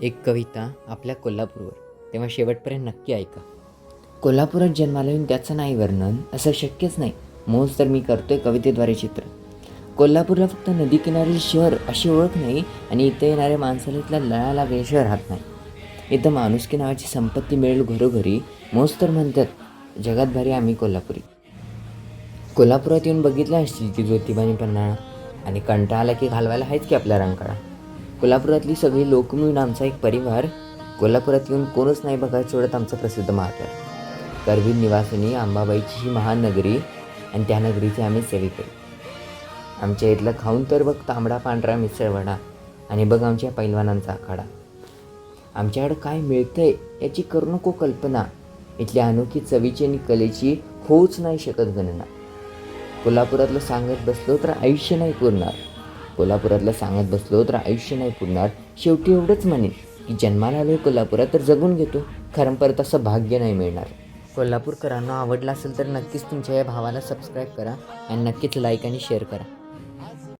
एक कविता आपल्या कोल्हापूरवर, तेव्हा शेवटपर्यंत नक्की ऐका. कोल्हापुरात जन्माला येऊन त्याचं नाही वर्णन, असं शक्यच नाही. मोज तर मी करतोय कवितेद्वारे चित्र. कोल्हापूरला फक्त नदीकिनारील शहर अशी ओळख नाही आणि इथं येणाऱ्या माणसाला इथला लळा लागल्याशिवाय राहत नाही. इथं माणुसकी नावाची संपत्ती मिळेल घरोघरी. मोज तर म्हणतात जगात भारी आम्ही कोल्हापुरी. कोल्हापुरात येऊन बघितलं असतील की ज्योतिबानी पन्हाळा, आणि कंटाळा आला की घालवायला आहेच की आपला रंकाळा. कोल्हापुरातली सगळी लोक मिळून आमचा एक परिवार. कोल्हापुरात येऊन कोणच नाही बघायला सोडत आमचा प्रसिद्ध महाद्वार. करवीर निवासिनी अंबाबाईची ही महान नगरी, आणि त्या नगरीचे आम्ही सेवेकरी. आमच्या इथलं खाऊन तर बघ तांबडा पांढरा मिसळवडा, आणि बघ आमच्या पैलवानांचा आखाडा. आमच्याकडं काय मिळतंय याची करू नको कल्पना. इथल्या अनोखी चवीची आणि कलेची होऊच नाही शकत गणना. कोल्हापुरातलं सांगत बसलो तर आयुष्य नाही पुरणार. कोल्हापुरातलं सांगत बसलो तर आयुष्य नाही पुरणार. शेवटी एवढंच म्हणेन की जन्माला आलो कोल्हापुरात तर जगून घेतो. खरं परत असं भाग्य नाही मिळणार. कोल्हापूरकरांना आवडला असेल तर नक्कीच तुमच्या या भावाला सबस्क्राईब करा आणि नक्कीच लाईक आणि शेअर करा.